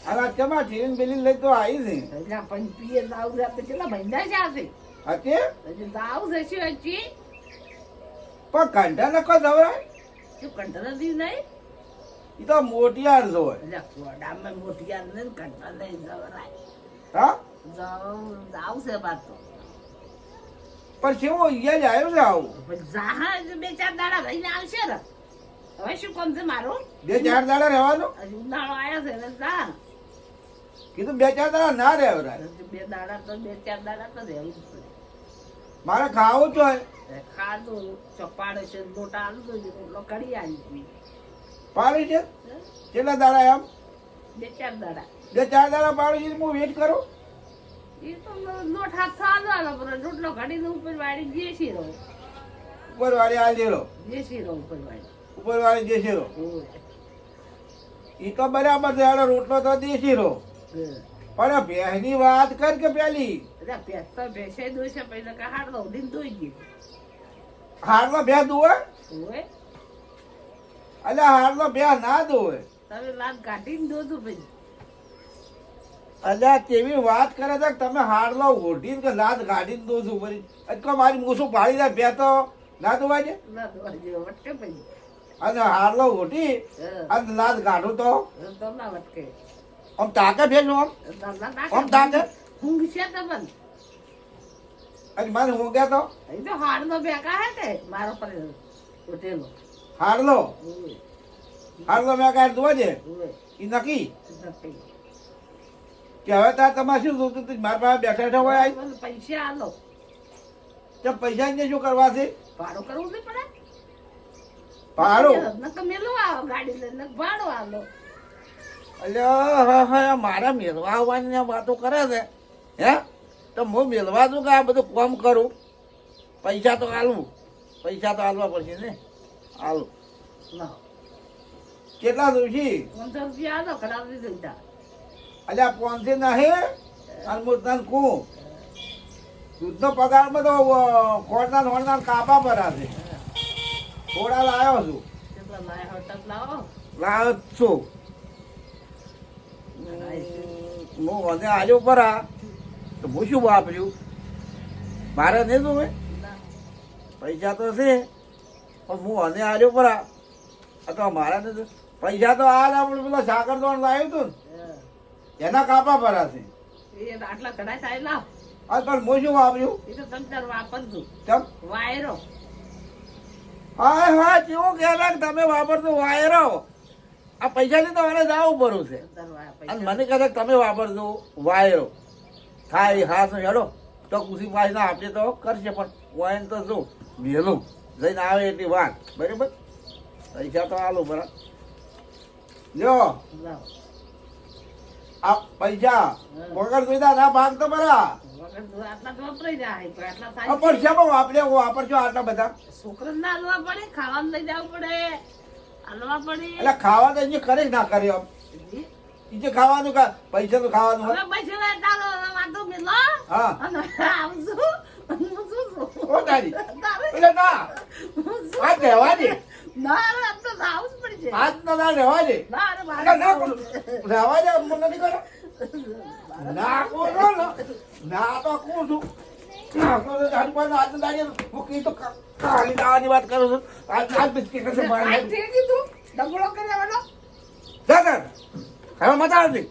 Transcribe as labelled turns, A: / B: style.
A: આ કેમાં ઠીન બેલીન લઈ તો આવી છે
B: એટલે પણ પીએ દાવ રાતે કેટલા મહિના જાશે
A: હકે
B: એટલે દાવ જશે હજી
A: પણ કંઠા નકો જવરાય
B: શું કંટાળા દી નહીં
A: ઈ તો મોટિયાર જોય
B: એટલે કોડામાં મોટિયાર ને કંટાળા નહીં જવરાય
A: હા
B: દાવ છે બાત તો
A: પણ કેવો ઈયા જ આવ્યો છે આવું
B: પણ જહાજ બે ચાર દાડા રહીને આવશે ને હવે શું કામ છે મારું
A: 2-4 દાડા રહેવાનું
B: હજી ઉનાળો આવ્યો છે ને જા
A: કીધું 2-4 દાડા ના રહેવરાય
B: બે દાડા તો 2-4 દાડા તો રહેવું જ પડે
A: મારે ખાવું તો
B: ખાધું ચપાડે છે લોટા આલુ તો રોટલો કરી આવી
A: પાડી છે કેટલા દાડા એમ
B: 2-4 દાડા
A: 2-4 દાડા પાડી છે હું વેટ કરું
B: એ તો લોટ હાથ થાલો પર રોટલો ઘડીને ઉપર વાળી દેશી રહો
A: ઉપર વાળી આ લેરો
B: દેશી રહો ઉપર વાળી
A: ઉપર વાળી દેશી રો ઈ તો બરાબર છે આડો રોટલો તો દેશી રો પણ ભેંસની વાત કર કે પેલી
B: એટલે ભેંસ તો ભેંસે દોશે પહેલા કે હાડલો ઉડીને દોઈ ગઈ
A: હાડલો ભેંસ દુવે
B: ઓય
A: એટલે હાડલો ભેંસ ના દુવે
B: તમે લાત કાઢીને દોધું પછી
A: અલ્યા કેવી વાત કરે છે કે તમે હાડલો ઓઢીને કે લાત ગાડીને દો છો વળી અટકો મારી મૂસું પાડી દે બે તો ના દોવાય છે
B: ના દોવા જેવો વટકે પછી
A: અને હાડલો ઓઢી અને લાત ગાઢું તો
B: તો ના વટકે
A: આમ તાકે ભેજો આમ તાકે
B: ઊંઘ છે તો પણ
A: અને મને હું ગયા તો
B: એ તો હાડનો ભેગા હે કે મારો પર હોટેલો
A: હાડલો મેં કાંઈ દોવા છે એ નક્કી કે હવે તાર તમારે શું જોતું તું મારા પાસે બેઠા હોય આવી
B: પૈસા આલો
A: તો પૈસા ને શું કરવા છે
B: ભાડું કરવું નહીં પડે
A: ભાડું
B: નકર મેલો આવો ગાડી લઈને ભાડો આલો
A: એટલે મારા મેળવા આવવાની વાતો કરે છે હે તો હું મેળવા દઉં કે આ બધું કામ કરું પૈસા તો આલવું પૈસા તો આલવા પડશે ને આલું કેટલા દઉં
B: 500 રૂપિયા આલો કરાવી દીધા
A: અલ્યા 500 નાહે અને હું તને કહું દૂધનો પગારમાં તો ખોડના કાપા ભરાશે થોડા લાવ્યો છું
B: કેટલા લાયા હોટલ લાવો
A: લાવ્યો છું હું મને આવ્યો પરા તો હું શું વાપર્યું મારે નહીં જોવે પૈસા તો છે પણ હું અને આવ્યો પરા અથવા મારા નહીં પૈસા તો આ આપણે પેલા સાકર દોણ લાવ્યું હતું ને એના કાપા ભરાશે
B: એ આટલા ઘણા સાહેબ લાવ
A: હા પણ હું શું વાપર્યું
B: એ તો તમે તાર વાપરજો
A: કેમ
B: વાયરો
A: હા કેવું કહેલા કે તમે વાપરજો વાયરો આ પૈસાની તો મને જાવું પડું છે અને મને કહે તમે વાપરજો વાયરો થાય હાથ હેડો તો ખુશી પાછી ના આપીએ તો કરશે પણ વાયન તો જો વહેલું જઈને આવે એટલી વાત બરાબર પૈસા તો આલું બરાબર જો આ પૈસા વગર જોઈતા ના ભાગ તો બરા
B: આટલા તો વપરાઈ જાય
A: પણ શેમાં વાપરજો આટલા બધા
B: છોકરા ના હાલવા પડે ખાવાનું લઈ જવું પડે હાલવા પડે
A: એટલે ખાવા તો અહીંયા કરે ના કરે આમ જે ખાવાનું કા પૈસા તો ખાવાનું હોય
B: પૈસા તારો વાંધો મેલો
A: હા
B: અને આવજો
A: ઓ તારી એટલે ના આ રહેવા દે
B: ના આમ તો આવું જ પડશે
A: આજ ના રહેવા દે
B: ના
A: રહેવા દે મને નથી કરો ના કોનો ના તો કોણ છું ખાલી દાવાની વાત કરું છું આજ બિસ્કીટ
B: તું ડબલો કર્યા
A: હવે મજા આવતી